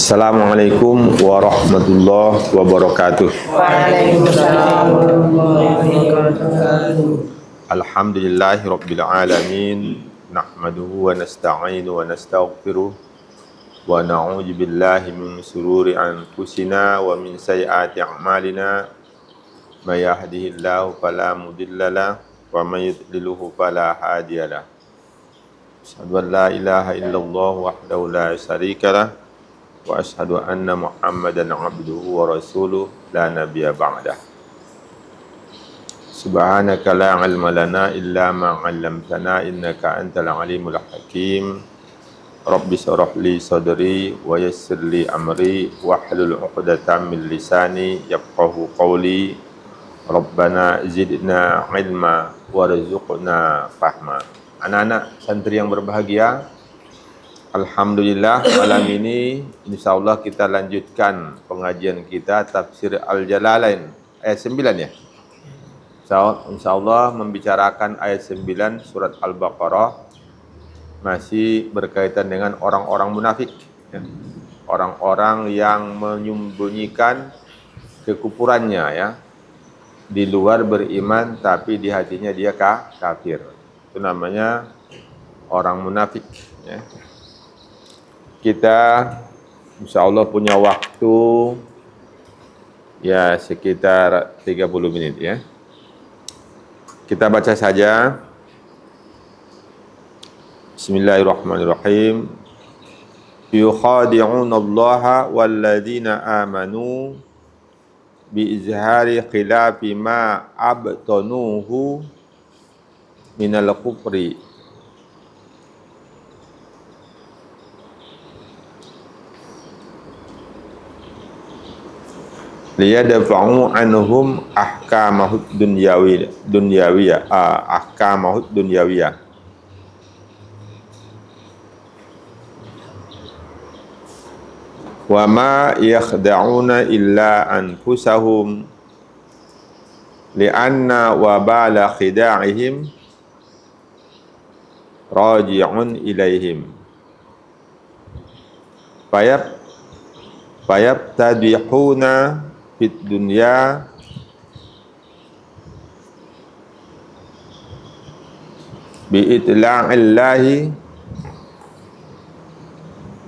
Assalamualaikum warahmatullahi wabarakatuh. Waalaikumsalam warahmatullahi wabarakatuh. Alhamdulillahi rabbil alamin. Nahmaduhu wa nasta'inu wa nastaghfiruh wa na'udzu billahi min shururi anfusina wa min sayyiati a'malina. May yahdihillahu fala mudhillalah wa may yudlilhu fala hadiyalah. Asyhadu an la ilaha illallah wahdahu la syarikalah wa asyhadu anna Muhammadan abduhu wa rasuluh la nabiyya ba'dah. Subhanaka la ilma lana illa ma 'allamtana innaka antal alimul hakim. Rabbi shrah li sadri wa yassir li amri wahlul 'uqdatam min lisani yafqahu qawli. Rabbana zidna ilma warzuqna fahma. Anak-anak santri yang berbahagia, alhamdulillah malam ini insyaallah kita lanjutkan pengajian kita tafsir Al-Jalalain ayat 9 ya. Insyaallah membicarakan ayat 9 surat Al-Baqarah, masih berkaitan dengan orang-orang munafik ya. Orang-orang yang menyembunyikan kekufurannya ya. Di luar beriman tapi di hatinya dia kafir. Itu namanya orang munafik ya. Kita insyaallah punya waktu ya sekitar 30 menit ya. Kita baca saja. Bismillahirrahmanirrahim. Yukhadi'unallaha walladzina amanu biizhari khilafi ma abtanuhu minal kufri liyadfa'u anhum ahkamahud dunyawiyah. Wa ma yakhda'una illa anfusahum li'anna wabala khida'ihim raji'un ilaihim fayabtadihuna fit dunya bi'itla'illahi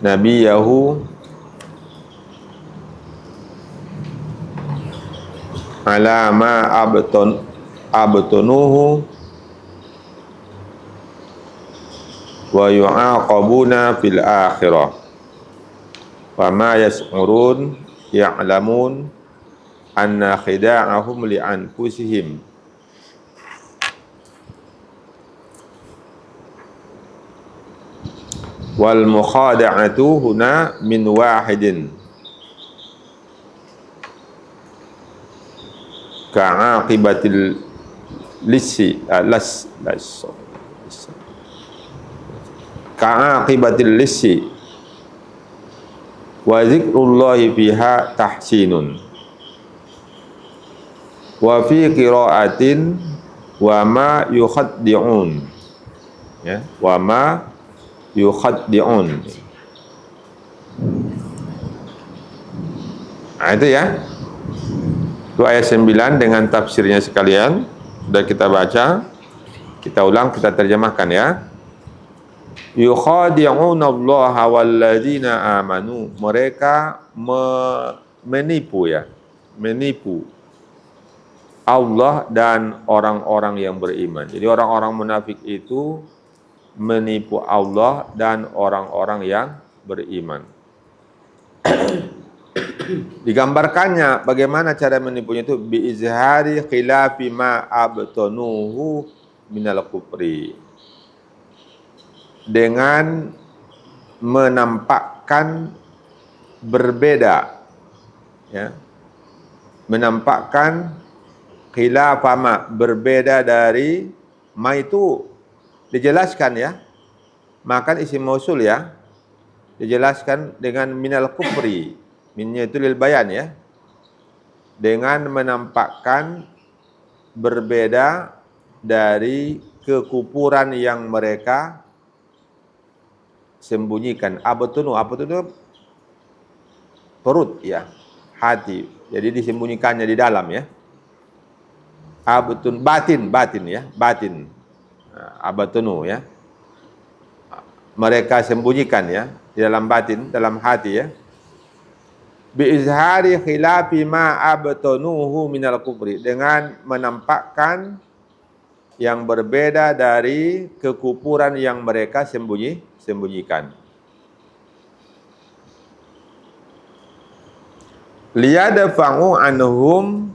nabiyahu ala ma abtunuhu wa yu'aqabuna fil akhirah wa ma yas'urun ya'lamun anna khida'ahum li anfusihim wal mukhada'atu huna min wahidin ka'aqibatil lissi wa zikrullahi fiha tahsinun wa fi qira'atin wa ma yukhaddi'un ya, wa ma yukhaddi'un. Nah itu ya, itu ayat 9 dengan tafsirnya sekalian sudah kita baca, kita ulang, kita terjemahkan ya. Yukhadi'unallaha walladzina amanu, mereka menipu ya, menipu Allah dan orang-orang yang beriman. Jadi orang-orang munafik itu menipu Allah dan orang-orang yang beriman. Digambarkannya bagaimana cara menipunya itu biizhari khilafi ma abtanuhu minal kufri, dengan menampakkan berbeda ya, menampakkan khilafama, berbeda dari ma itu dijelaskan ya, makan isim mausul ya, dijelaskan dengan minal kufri, minnya itu lil bayan ya, dengan menampakkan berbeda dari kekufuran yang mereka sembunyikan. Abtunu perut ya, hati. Jadi disembunyikannya di dalam ya. Abtun batin ya, batin. Abatunu ya. Mereka sembunyikan ya di dalam batin, dalam hati ya. Bi izhari khilafi ma abtanuhu minal kufri, dengan menampakkan yang berbeda dari kekufuran yang mereka sembunyikan. Liyadfa'u anhum,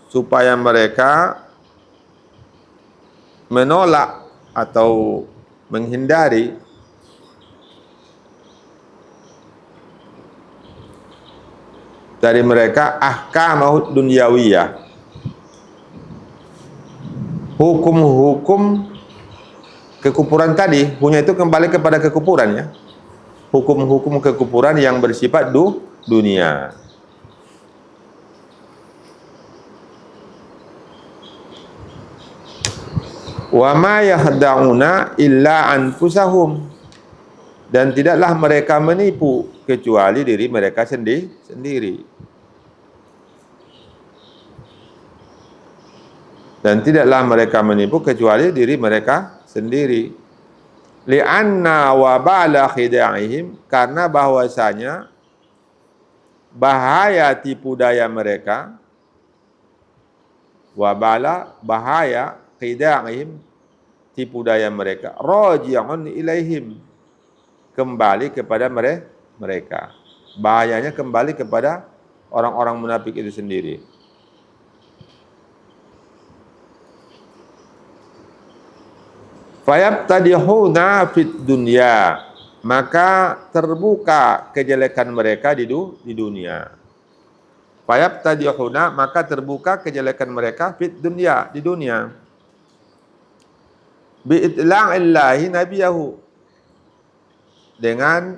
supaya mereka menolak atau menghindari dari mereka ahkamah dunyawiyah, hukum-hukum kekufuran tadi. Punya itu kembali kepada kekufuran ya, hukum-hukum kekufuran yang bersifat dunia. Wa ma yahda'una illa anfusahum, dan tidaklah mereka menipu kecuali diri mereka sendiri. Dan tidaklah mereka menipu kecuali diri mereka sendiri. Li'anna wabala khida'ihim, karena bahwasanya bahaya tipu daya mereka, wabala bahaya, khida'ihim tipu daya mereka, raji'un ilaihim, kembali kepada mereka. Bahayanya kembali kepada orang-orang munafik itu sendiri. Fayabtadihuna fid dunya, maka terbuka kejelekan mereka di dunia. Fayabtadihuna, maka terbuka kejelekan mereka fid dunya, di dunia. Bi'itla'illahi nabiyahu, dengan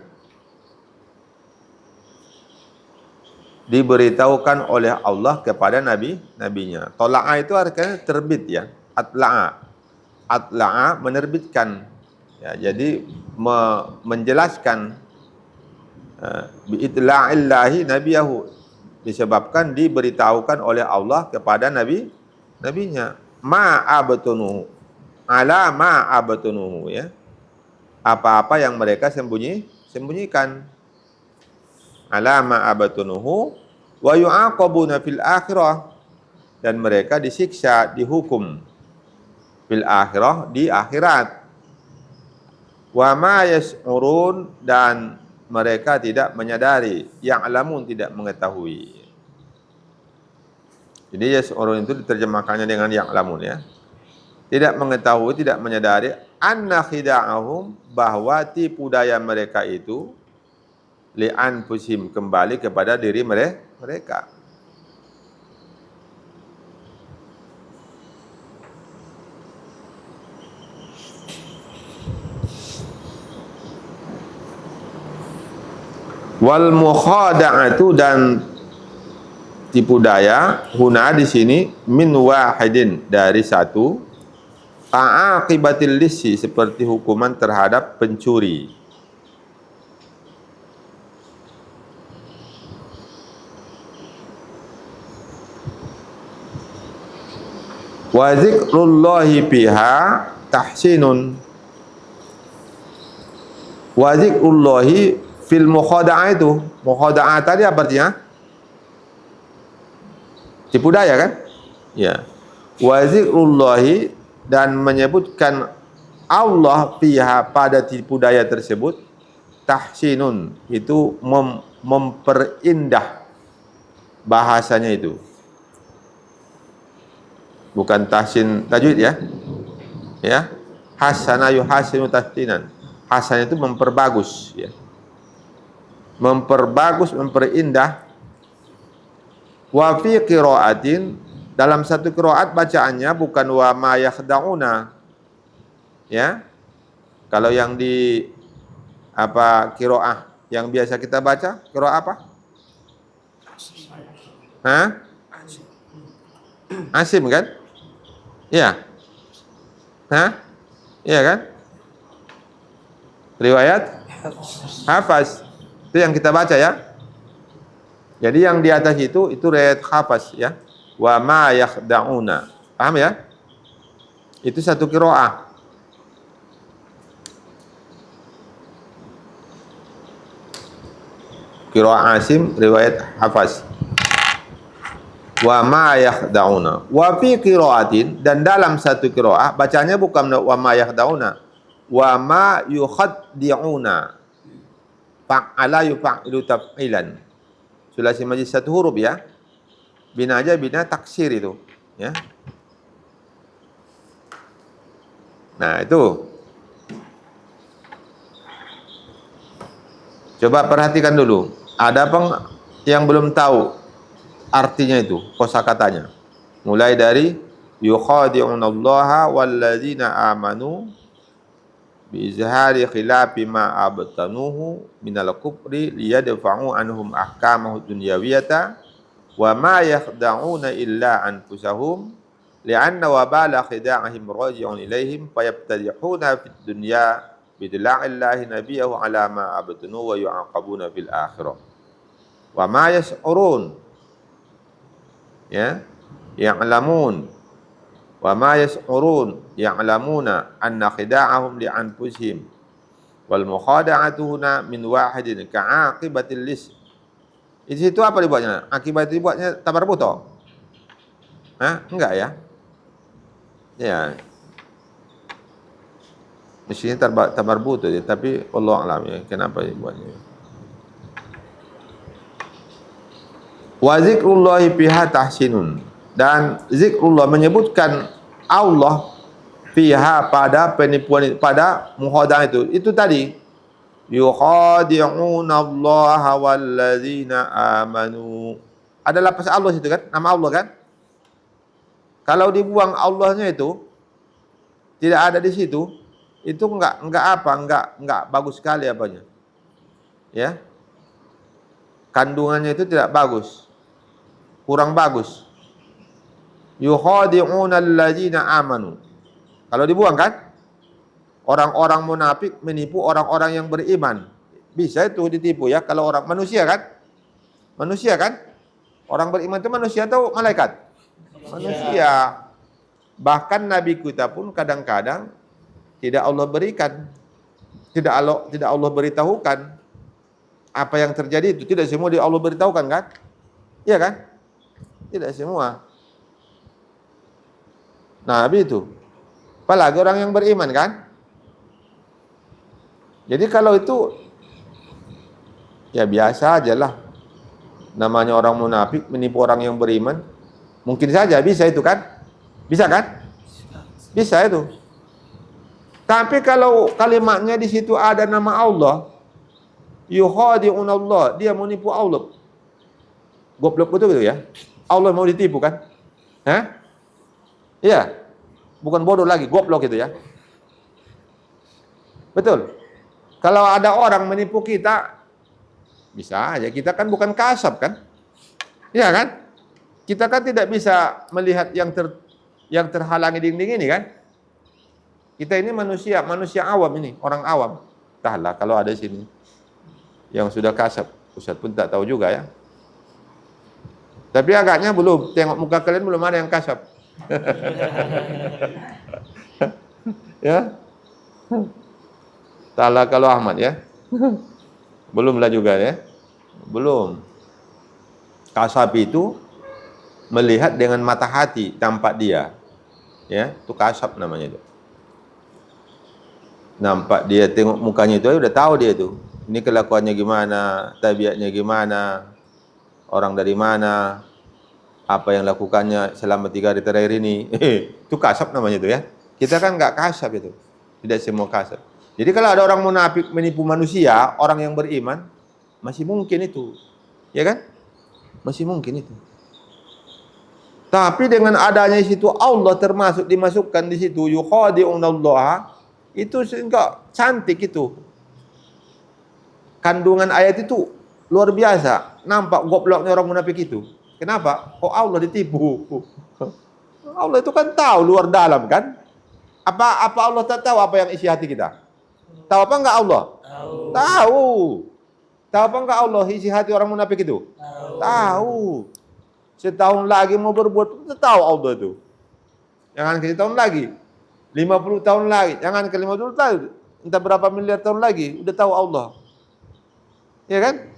diberitahukan oleh Allah kepada nabinya. Tola'a itu artinya terbit ya, atla'a menerbitkan ya, jadi menjelaskan. Bi'itla'illahi nabiyahu, disebabkan diberitahukan oleh Allah kepada nabinya. Ma'abtunuhu, ala ma'abtunuhu ya, apa-apa yang mereka sembunyikan. Ala ma'abtunuhu wa yu'aqabuna fil akhirah, dan mereka disiksa, dihukum fil akhirah, di akhirat. Wa ma yas'urun, dan mereka tidak menyadari, ya'lamun tidak mengetahui. Jadi yas'urun itu diterjemahkannya dengan ya'lamun ya. Tidak mengetahui, tidak menyadari, anna khida'ahum, bahwa tipu daya mereka itu li'anfusihim, kembali kepada diri mereka. Wal mukhada'atu, dan tipu daya huna di sini min wahidin, dari satu, ka'aqibatil lisi, seperti hukuman terhadap pencuri. Wa zikrullahi biha tahsinun. Wa zikrullahi fil mukhada'ah, itu mukhada'ah tadi apa artinya? Tipu daya kan? Ya. Wa zikrullahi, dan menyebutkan Allah fiha, pada tipu daya tersebut, tahsinun, itu memperindah bahasanya itu. Bukan tahsin tajwid ya. Ya. Hasana yuhasinu tahsinan. Hasan itu memperbagus ya. Memperbagus, memperindah. Wa fi qiraatin, dalam satu qiraat bacaannya bukan wa ma yakhda'una. Ya. Kalau yang di qiraah yang biasa kita baca, qiraah apa? Hah? Asim kan? Iya. Hah? Iya kan? Riwayat Hafaz. Itu yang kita baca ya. Jadi yang di atas itu riwayat Hafs ya. Wa ma yakhda'una. Paham ya? Itu satu qiraah. Qiraah Asim riwayat Hafs. Wa ma yakhda'una. Wa fi qiraatin, dan dalam satu qiraah bacanya bukan wa ma yakhda'una. Wa ma yukhaddi'una. Fa'ala yuf'ilu taf'ilan. Sulasi majlis satu huruf ya. Bina aja bina taksir itu, ya. Nah, itu. Coba perhatikan dulu. Ada apa yang belum tahu artinya itu, kosakatanya? Mulai dari yukhadi'unallaha walladzina amanu bi izhari khilafi ma abtanuhu minal kufri liyadfa'u anhum ahkamahu dunyawiyata wa ma yakhda'una illa anfusahum li'anna wabala khida'ahim raji'un ilaihim fayabtadihuna fid dunya bidla'illahi nabiyahu ala ma abtanu wa yu'aqabuna fil akhirah wa ma yash'urun ya ya'lamun wa ma yash'urun ya'lamuna anna khida'ahum li anfusihim wal mukhada'atu huna min wahidin ka'aqibatil lis. Di situ apa dibuatnya? Akibat dibuatnya tabar buto? Hah? Enggak ya? Ya. Mestinya tabar buto ya, tapi Allah alam ya, kenapa dibuatnya? Wa zikrullahi fiha tahsinun, dan zikrullah menyebutkan Allah fiha pada penipuan, pada muhadah itu tadi yukhadi'una allaha walladzina amanu. Ada lapas Allah situ kan, nama Allah kan. Kalau dibuang Allahnya itu tidak ada di situ, itu enggak bagus sekali apanya, ya, kandungannya itu tidak bagus, kurang bagus. Yukhadi'una alladzina amanu, kalau dibuang kan, orang-orang munafik menipu orang-orang yang beriman. Bisa itu ditipu ya, kalau orang manusia kan? Manusia kan? Orang beriman itu manusia atau malaikat? Manusia. Bahkan Nabi kita pun kadang-kadang tidak Allah berikan, tidak Allah beritahukan apa yang terjadi itu. Tidak semua Allah beritahukan kan? Iya kan? Tidak semua. Nabi itu. Apalagi orang yang beriman kan? Jadi kalau itu ya biasa aja lah. Namanya orang munafik menipu orang yang beriman. Mungkin saja bisa itu kan? Bisa kan? Bisa itu. Tapi kalau kalimatnya di situ ada nama Allah, yukhadi'un Allah, dia mau nipu Allah. Goblok betul gitu ya? Allah mau ditipu kan? Hah? Iya. Bukan bodoh lagi, goblok gitu ya. Betul. Kalau ada orang menipu kita, bisa aja. Kita kan bukan kasab kan? Iya kan? Kita kan tidak bisa melihat yang terhalangi dinding ini kan? Kita ini manusia awam ini, orang awam. Entahlah kalau ada sini yang sudah kasab, Ustaz pun tak tahu juga ya. Tapi agaknya belum, tengok muka kalian belum ada yang kasab. Ya. Entahlah kalau Ahmad ya. Belumlah juga ya. Belum. Kasab itu melihat dengan mata hati tampak dia. Ya, itu kasab namanya itu. Nampak dia, tengok mukanya itu udah tahu dia itu. Ini kelakuannya gimana, tabiatnya gimana, orang dari mana, apa yang lakukannya selama 3 hari terakhir ini. Itu kasab namanya itu ya. Kita kan nggak kasab itu. Tidak semua kasab. Jadi kalau ada orang munafik menipu manusia, orang yang beriman, masih mungkin itu. Ya kan? Masih mungkin itu. Tapi dengan adanya situ Allah termasuk dimasukkan di situ yukhadi'unallaha, itu enggak cantik itu. Kandungan ayat itu luar biasa. Nampak gobloknya orang munafik itu. Kenapa? Kok Allah ditipu? Allah itu kan tahu luar dalam kan? Apa Allah tak tahu apa yang isi hati kita? Tahu apa enggak Allah? Tahu. Tahu apa enggak Allah isi hati orang munafik itu? Tahu. Setahun lagi mau berbuat, tahu Allah itu. Jangan ke setahun lagi. 50 tahun lagi, jangan ke 50 tahun. Entah berapa miliar tahun lagi, udah tahu Allah. Ya kan?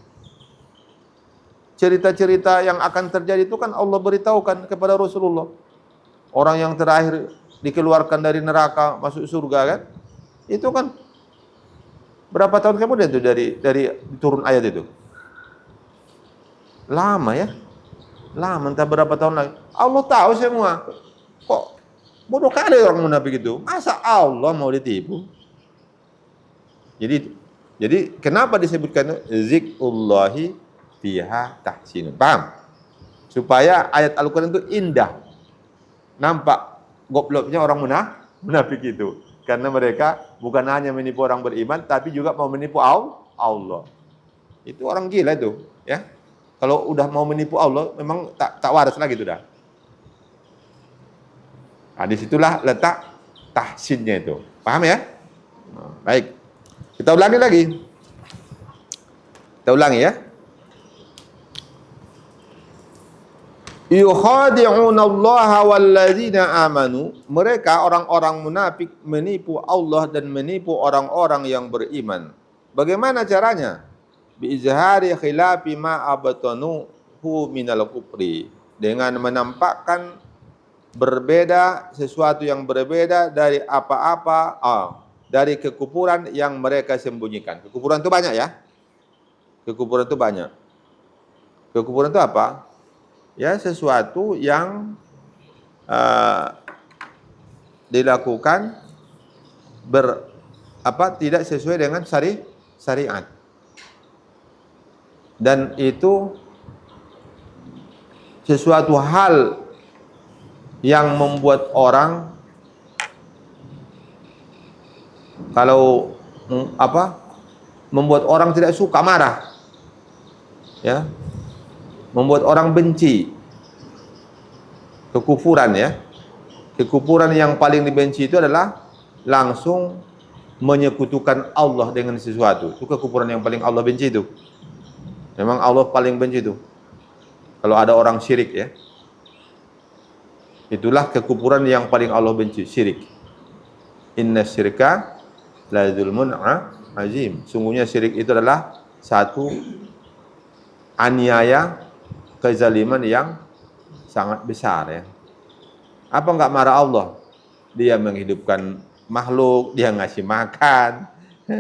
Cerita-cerita yang akan terjadi itu kan Allah beritahukan kepada Rasulullah. Orang yang terakhir dikeluarkan dari neraka masuk surga kan? Itu kan berapa tahun kemudian itu dari turun ayat itu? Lama ya? Lama, entah berapa tahun lagi. Allah tahu semua. Kok bodoh kali orang munafik itu? Masa Allah mau ditipu? Jadi kenapa disebutkan zikrullahi fiha tahsinun? Paham? Supaya ayat Al-Quran itu indah. Nampak gobloknya orang munafik itu. Karena mereka bukan hanya menipu orang beriman, tapi juga mau menipu Allah. Itu orang gila itu, ya. Kalau udah mau menipu Allah, memang tak waras lagi itu dah. Nah, disitulah letak tahsinnya itu. Paham ya? Nah, baik. Kita ulangi lagi. Kita ulangi ya. Yukhadi'una Allah walladzina amanu. Mereka orang-orang munafik menipu Allah dan menipu orang-orang yang beriman. Bagaimana caranya? Biizhari khilafi ma abtanuhu minal kufri. Dengan menampakkan berbeda, sesuatu yang berbeda dari apa-apa, dari kekufuran yang mereka sembunyikan. Kekufuran itu banyak ya. Kekufuran itu banyak. Kekufuran itu apa? Ya, sesuatu yang dilakukan tidak sesuai dengan syariat. Dan itu sesuatu hal yang membuat orang membuat orang tidak suka, marah. Ya. Membuat orang benci. Kekufuran ya. Kekufuran yang paling dibenci itu adalah langsung menyekutukan Allah dengan sesuatu. Itu kekufuran yang paling Allah benci itu. Memang Allah paling benci itu. Kalau ada orang syirik ya. Itulah kekufuran yang paling Allah benci, syirik. Inna syirka la dzulmun azim. Sungguhnya syirik itu adalah satu aniaya, kezaliman yang sangat besar ya. Apa enggak marah Allah? Dia menghidupkan makhluk, dia ngasih makan,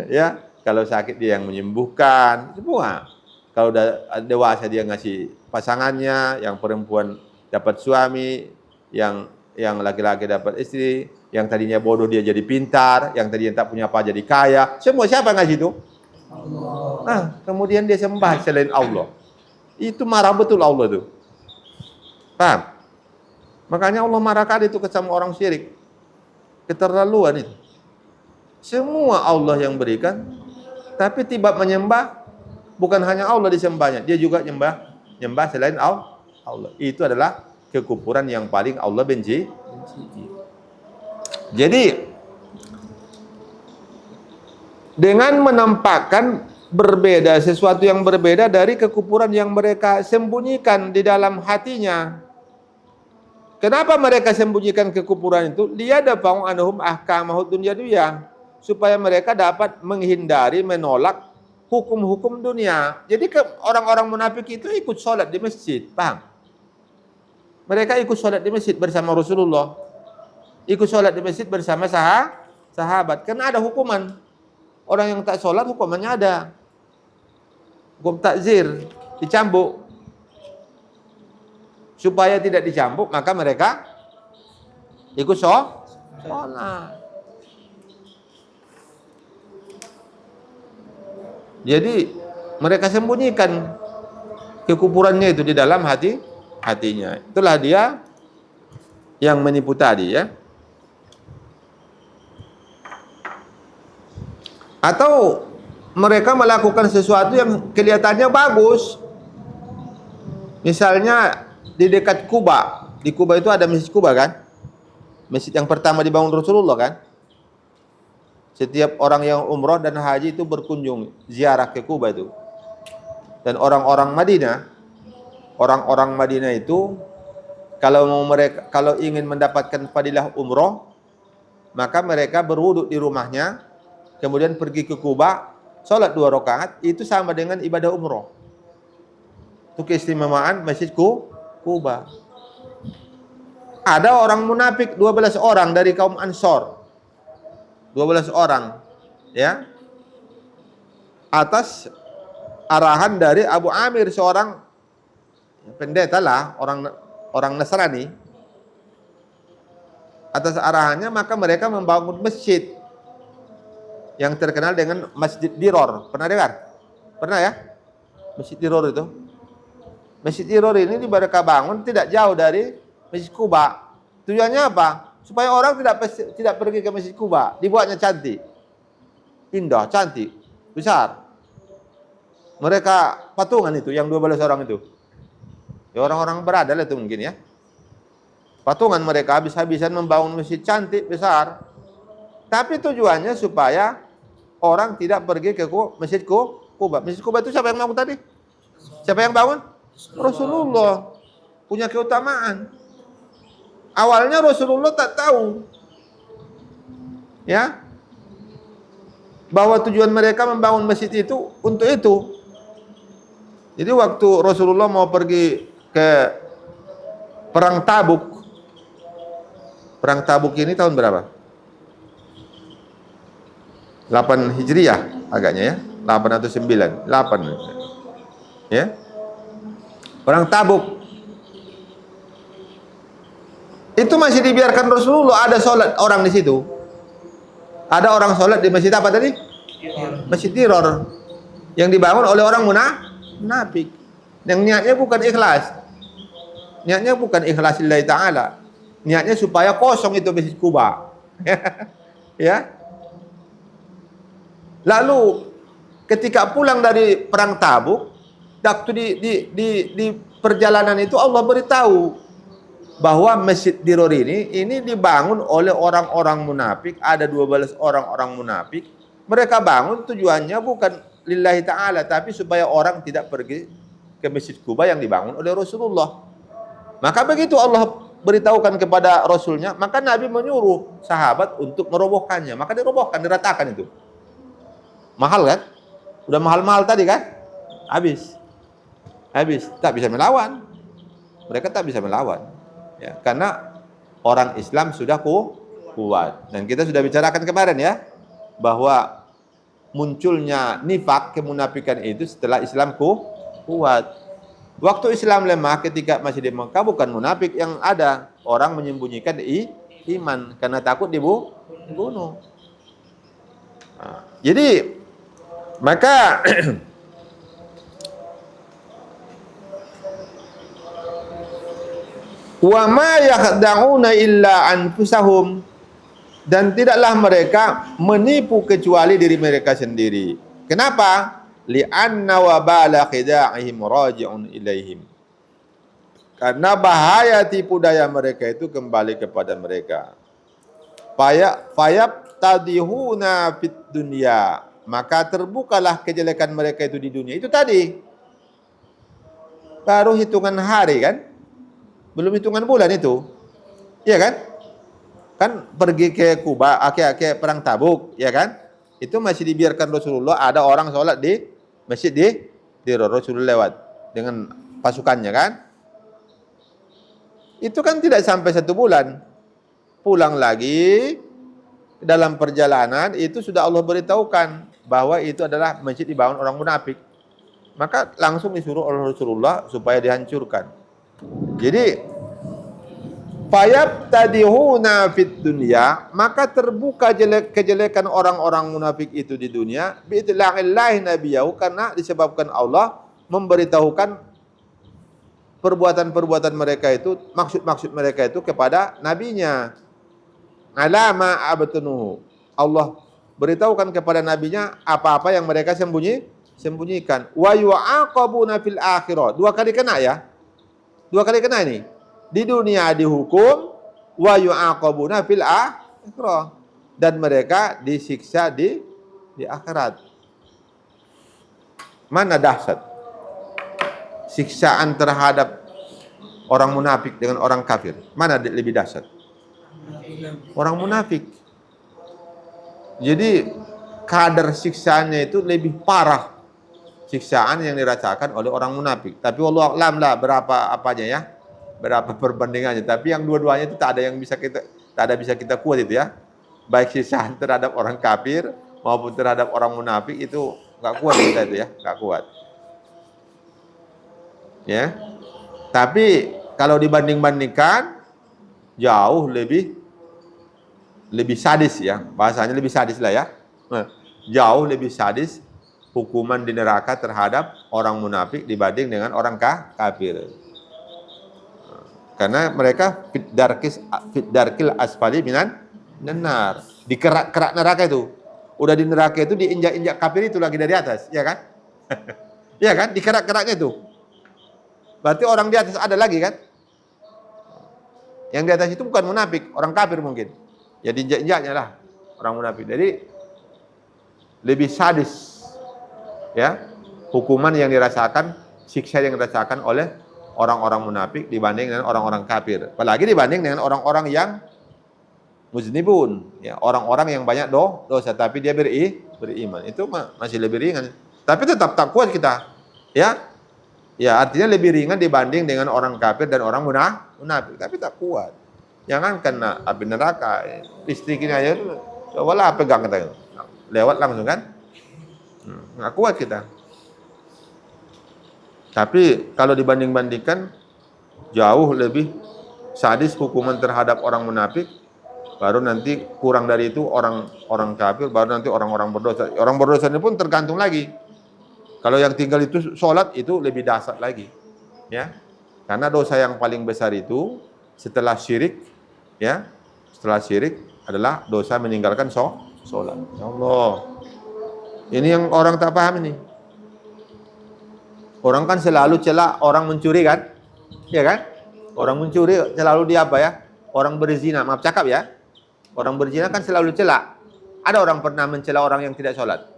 ya. Kalau sakit dia yang menyembuhkan, semua. Kalau udah dewasa dia ngasih pasangannya, yang perempuan dapat suami, yang laki-laki dapat istri, yang tadinya bodoh dia jadi pintar, yang tadinya tak punya apa jadi kaya. Semua siapa ngasih itu? Allah. Nah, kemudian dia sembah selain Allah. Itu marah betul Allah itu. Paham? Makanya Allah marah kali itu sama orang syirik. Keterlaluan itu. Semua Allah yang berikan, tapi tiba menyembah, bukan hanya Allah disembahnya, dia juga nyembah selain Allah. Itu adalah kekufuran yang paling Allah benci. Jadi dengan menampakkan berbeda, sesuatu yang berbeda dari kekufuran yang mereka sembunyikan di dalam hatinya. Kenapa mereka sembunyikan kekufuran itu? Liyadfa'u anhum ahkamahud dunyawiyah, supaya mereka dapat menghindari, menolak hukum-hukum dunia. Jadi orang-orang munafik itu ikut sholat di masjid, paham? Mereka ikut sholat di masjid bersama Rasulullah, ikut sholat di masjid bersama sahabat. Karena ada hukuman. Orang yang tak sholat hukumannya ada. Hukum takzir, dicambuk. Supaya tidak dicambuk, maka mereka ikut sholat. Jadi mereka sembunyikan kekufurannya itu di dalam hatinya. Itulah dia yang menipu tadi ya. Atau mereka melakukan sesuatu yang kelihatannya bagus. Misalnya di dekat Kuba. Di Kuba itu ada Masjid Kuba kan? Masjid yang pertama dibangun Rasulullah kan? Setiap orang yang umroh dan haji itu berkunjung ziarah ke Kuba itu. Dan orang-orang Madinah itu kalau ingin mendapatkan fadilah umroh, maka mereka berwudu di rumahnya, kemudian pergi ke Kuba, sholat 2 rakaat, itu sama dengan ibadah umroh. Itu keistimewaan Masjid Kuba. Ada orang munafik 12 orang dari kaum Ansor. 12 orang, ya. Atas arahan dari Abu Amir, seorang pendeta lah, orang Nasrani. Atas arahannya maka mereka membangun masjid yang terkenal dengan Masjid Diror. Pernah dengar? Pernah ya? Masjid Diror itu. Masjid Diror ini mereka bangun tidak jauh dari Masjid Kuba. Tujuannya apa? Supaya orang tidak pergi ke Masjid Kuba. Dibuatnya cantik, indah, cantik, besar. Mereka patungan itu, yang 12 orang itu. Ya, orang-orang beradal itu mungkin ya. Patungan mereka habis-habisan membangun masjid cantik, besar. Tapi tujuannya supaya orang tidak pergi ke Masjid Kuba. Masjid Kuba itu siapa yang bangun tadi? Siapa yang bangun? Rasulullah. Punya keutamaan. Awalnya Rasulullah tak tahu, ya, bahwa tujuan mereka membangun masjid itu untuk itu. Jadi waktu Rasulullah mau pergi ke Perang Tabuk. Perang Tabuk ini tahun berapa? 8 Hijriah agaknya ya. 8 atau 9? 8. Ya. Perang Tabuk. Itu masih dibiarkan Rasulullah, ada sholat orang di situ. Ada orang sholat di masjid apa tadi? Masjid Diror. Yang dibangun oleh orang munafik. Yang niatnya bukan ikhlas. Niatnya bukan ikhlas lillahi ta'ala. Niatnya supaya kosong itu Masjid Kuba. Ya. Lalu ketika pulang dari Perang Tabuk, waktu di perjalanan itu Allah beritahu bahwa Masjid Diror ini dibangun oleh orang-orang munafik. Ada 12 orang-orang munafik. Mereka bangun tujuannya bukan lillahi ta'ala, tapi supaya orang tidak pergi ke Masjid Kuba yang dibangun oleh Rasulullah. Maka begitu Allah beritahukan kepada Rasulnya, maka Nabi menyuruh sahabat untuk merobohkannya. Maka dirobohkan, diratakan itu. Mahal kan? Udah mahal-mahal tadi kan? Habis. Tak bisa melawan. Mereka tak bisa melawan. Ya, karena orang Islam sudah kuat. Dan kita sudah bicarakan kemarin ya, bahwa munculnya nifak, kemunafikan itu setelah Islam kuat. Waktu Islam lemah ketika masih di Mekah, bukan munafik yang ada, orang menyembunyikan iman karena takut dibunuh. Nah, jadi maka wa ma yakhda'una illa anfusahum, dan tidaklah mereka menipu kecuali diri mereka sendiri. Kenapa? Li'anna wabala khida'ihim raji'un ilaihim. Karena bahaya tipu daya mereka itu kembali kepada mereka. Fayab tadihuna fit dunya, maka terbukalah kejelekan mereka itu di dunia. Itu tadi baru hitungan hari kan, belum hitungan bulan itu, iya kan? Kan pergi ke Kuba, ke Perang Tabuk, ya kan? Itu masih dibiarkan Rasulullah, ada orang sholat di masjid di Rasulullah lewat dengan pasukannya kan? Itu kan tidak sampai 1 bulan. Pulang lagi, dalam perjalanan itu sudah Allah beritahukan bahwa itu adalah masjid dibangun orang munafik. Maka langsung disuruh oleh Rasulullah supaya dihancurkan. Jadi fayab tadihuna fit dunya, maka terbuka kejelekan orang-orang munafik itu di dunia bi'itlaqillahi nabiyahu, karena disebabkan Allah memberitahukan perbuatan-perbuatan mereka itu, maksud-maksud mereka itu kepada nabinya. Alama abtunuhu, Allah beritahukan kepada nabinya apa-apa yang mereka sembunyikan. Wa yu'aqabuna fil akhirah, 2 kali kena ya. 2 kali kena ini. Di dunia dihukum, wa yu'aqabuna fil akhirah, dan mereka disiksa di akhirat. Mana dahsyat. siksaan terhadap orang munafik dengan orang kafir? Mana lebih dahsyat? Orang munafik. Jadi kadar siksaannya itu lebih parah siksaan yang dirasakan oleh orang munafik. Tapi wallahu a'lam lah berapa apanya ya, berapa perbandingannya. Tapi yang dua-duanya itu tak ada bisa kita kuat itu ya. Baik siksaan terhadap orang kafir maupun terhadap orang munafik itu nggak kuat kita itu ya, nggak kuat. Ya. Tapi kalau dibanding-bandingkan jauh lebih sadis ya, bahasanya lebih sadis lah ya. Jauh lebih sadis hukuman di neraka terhadap orang munafik dibanding dengan orang kafir. Karena mereka fit darkil asfali minan nar. Di kerak neraka itu. Udah di neraka itu diinjak-injak kafir itu lagi dari atas, ya kan? Ya kan? Di kerak-keraknya itu. Berarti orang di atas ada lagi kan? Yang di atas itu bukan munafik, orang kafir mungkin. Ya diinjak-injaknya lah orang munafik. Jadi lebih sadis ya hukuman yang dirasakan, siksa yang dirasakan oleh orang-orang munafik dibanding dengan orang-orang kafir. Apalagi dibanding dengan orang-orang yang muznibun, ya, orang-orang yang banyak dosa tapi dia beriman. Itu masih lebih ringan. Tapi tetap tak kuat kita. Ya. Ya, artinya lebih ringan dibanding dengan orang kafir dan orang munafik, tapi tak kuat. Jangan kena api neraka. Listrik ini aja cobalah pegang kita. Lewat langsung kan? Nggak kuat kita. Tapi kalau dibanding-bandingkan jauh lebih sadis hukuman terhadap orang munafik, baru nanti kurang dari itu orang kafir, baru nanti orang-orang berdosa. Orang berdosa ini pun tergantung lagi. Kalau yang tinggal itu sholat itu lebih dahsyat lagi, ya. Karena dosa yang paling besar itu setelah syirik, ya, setelah syirik adalah dosa meninggalkan sholat. Ya Allah, ini yang orang tak paham ini. Orang kan selalu celak orang mencuri kan, ya kan? Orang mencuri selalu dia apa ya? Orang berzina, maaf cakap ya. Orang berzina kan selalu celak. Ada orang pernah mencela orang yang tidak sholat.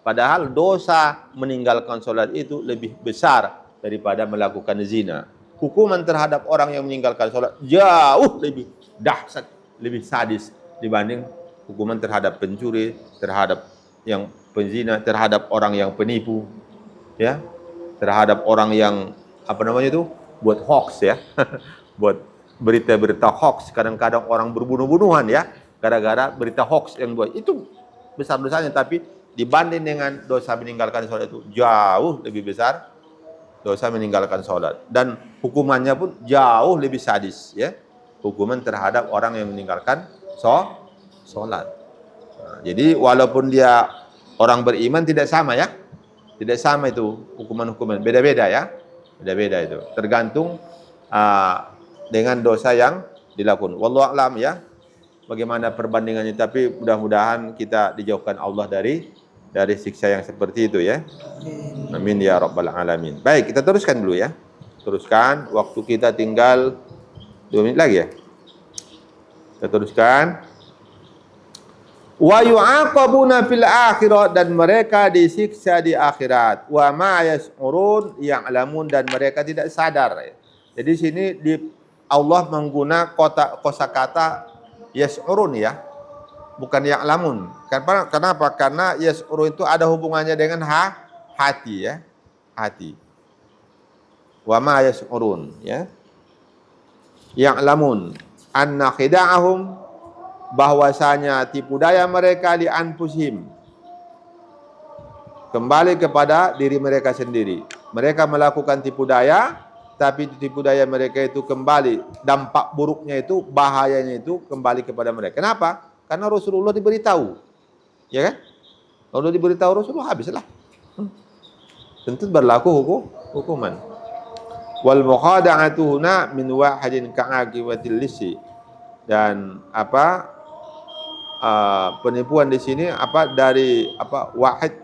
Padahal dosa meninggalkan sholat itu lebih besar daripada melakukan zina. Hukuman terhadap orang yang meninggalkan sholat jauh lebih dahsyat, lebih sadis dibanding hukuman terhadap pencuri, terhadap yang penzina, terhadap orang yang penipu, ya, terhadap orang yang apa namanya itu buat hoax ya, buat berita-berita hoax. Kadang-kadang orang berbunuh-bunuhan ya, gara-gara berita hoax yang buat itu besar dosanya, tapi dibanding dengan dosa meninggalkan sholat itu jauh lebih besar dosa meninggalkan sholat, dan hukumannya pun jauh lebih sadis ya, hukuman terhadap orang yang meninggalkan sholat. Nah, jadi walaupun dia orang beriman tidak sama ya, tidak sama itu hukuman-hukuman, beda-beda ya, beda-beda itu tergantung dengan dosa yang dilakukan. Wallahu a'lam ya bagaimana perbandingannya, tapi mudah-mudahan kita dijauhkan Allah dari siksa yang seperti itu ya. Amin ya rabbal alamin. Baik, kita teruskan dulu ya. Teruskan, waktu kita tinggal 2 menit lagi ya. Kita teruskan. Wa yu'aqabuna fil akhirat, dan mereka disiksa di akhirat. Wa ma yas'urun ya'lamun, dan mereka tidak sadar. Jadi sini Allah menggunakan kosakata yas'urun ya. Bukan ya'lamun. Kenapa? Karena yas'uru itu ada hubungannya dengan hati ya. Hati. Wa ma yas'urun ya. Ya'lamun anna khida'ahum, bahwasanya tipu daya mereka li anfusihim, kembali kepada diri mereka sendiri. Mereka melakukan tipu daya, tapi tipu daya mereka itu kembali, dampak buruknya itu, bahayanya itu kembali kepada mereka. Kenapa? Karena Rasulullah diberitahu, ya kan? Kalau diberitahu Rasulullah habislah. Tentu berlaku hukuman. Wal mukhada'atu huna min wahidin ka'aqibatil lisi, dan penipuan di sini dari wahid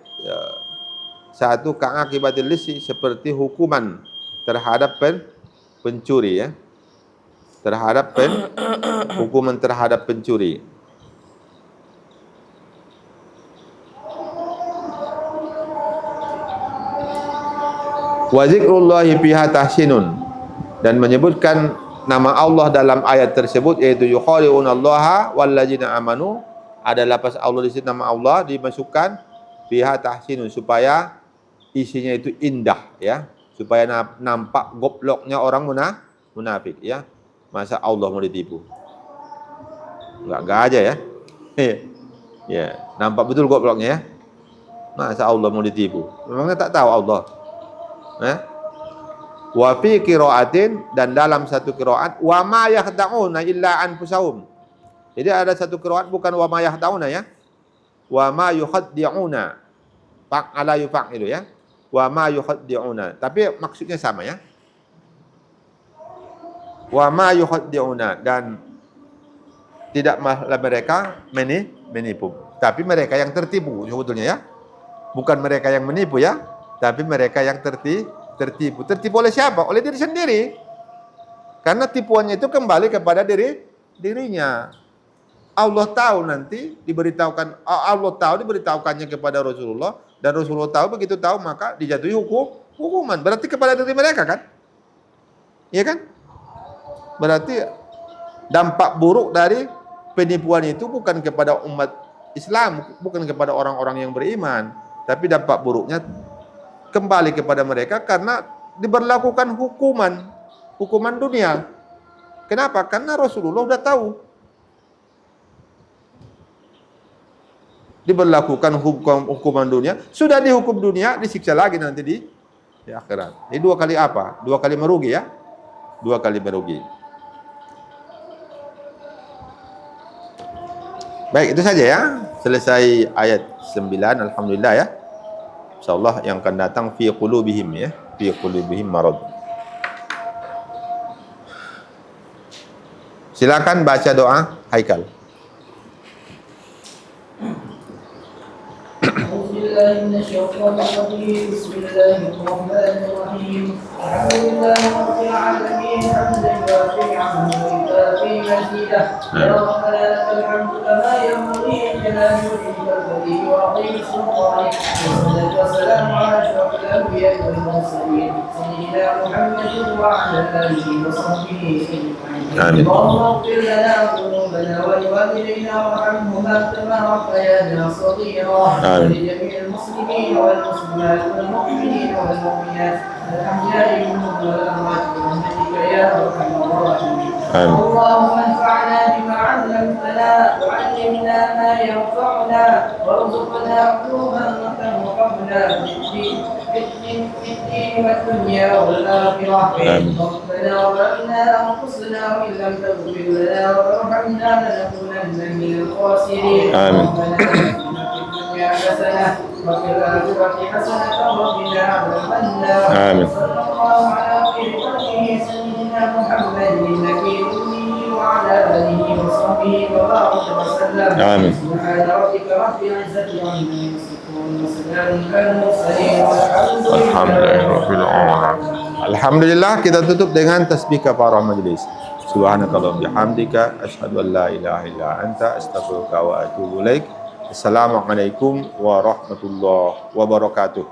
satu ka'aqibatil lisi, seperti hukuman terhadap pencuri ya, terhadap hukuman terhadap pencuri. Wa zikrullahi fiha tahsinun, dan menyebutkan nama Allah dalam ayat tersebut yaitu yukhadi'unallaha walladzina amanu, ada lafaz Allah di situ, nama Allah dimasukkan fiha tahsinun, supaya isinya itu indah ya, supaya nampak gobloknya orang munafik ya. Masa Allah mau ditipu? Enggak aja ya. Ya, nampak betul gobloknya ya. Masa Allah mau ditipu? Memangnya tak tahu Allah? Wa fi qiraatin, dan dalam satu qiraat wa ma yahda'una illa anfusahum. Jadi ada satu qiraat bukan wa ma yahda'una ya. Wa ma yukhaddi'una. Fa'ala yufa'ilu ya. Wa ma yukhaddi'una. Tapi maksudnya sama ya. Wa ma yukhaddi'una, dan tidaklah mereka menipu, tapi mereka yang tertipu sebetulnya ya. Bukan mereka yang menipu ya, tapi mereka yang tertipu. Tertipu oleh siapa? Oleh diri sendiri. Karena tipuannya itu kembali kepada dirinya. Allah tahu nanti diberitahukannya kepada Rasulullah, dan Rasulullah tahu, begitu tahu maka dijatuhi hukuman. Berarti kepada diri mereka kan? Iya kan? Berarti dampak buruk dari penipuan itu bukan kepada umat Islam, bukan kepada orang-orang yang beriman, tapi dampak buruknya kembali kepada mereka karena diberlakukan hukuman dunia. Kenapa? Karena Rasulullah sudah tahu. Diberlakukan hukuman dunia, sudah dihukum dunia, disiksa lagi nanti di akhirat. Ini dua kali apa? Dua kali merugi ya? Dua kali merugi. Baik, itu saja ya. Selesai ayat 9, alhamdulillah ya. Insyaallah yang akan datang fi qulubihim ya, fi qulubihim marad. Silakan baca doa Haikal. بالله من الشيطان الرجيم بسم الله الرحمن الرحيم الحمد لله رب العالمين حمدا يوافي عمدا ويكافي مزيدا يا ربنا لك الحمد كما ينبغي لجلال وجهك الكريم وعظيم سلطانك والصلاه والسلام على اشرف الانبياء والمرسلين سيدنا محمد وعلى اله وصحبه اجمعين اللهم اغفر لنا ذنوبنا ولوالدينا وارحمهما كما ربيانا صغيرا ولجميع المسلمين والمسلمات والمؤمنين والمؤمنات الأحياء منهم والأموات برحمتك يا أرحم الراحمين. اللهم انفعنا بما علمتنا وعلمنا ما ينفعنا وارزقنا علوما تنفعنا في الدين والدنيا والآخرة. ربنا ظلمنا أنفسنا وإن لم تغفر لنا وترحمنا لنكونن من الخاسرين. حسنة وفي الآخرة حسنة وقنا عذاب النار. صلى الله على خير خلقه سيدنا محمد النبي الأمي وعلى آله وصحبه وبارك وسلم. سبحان ربك رب العزة عما يصفون وسلام على المرسلين والحمد لله رب العالمين. Alhamdulillah, kita tutup dengan tasbih kafarah majelis. Subhanakallahumma bihamdika asyhadu an la ilaha illa anta astaghfiruka wa atubu ilaik. Assalamualaikum warahmatullahi wabarakatuh.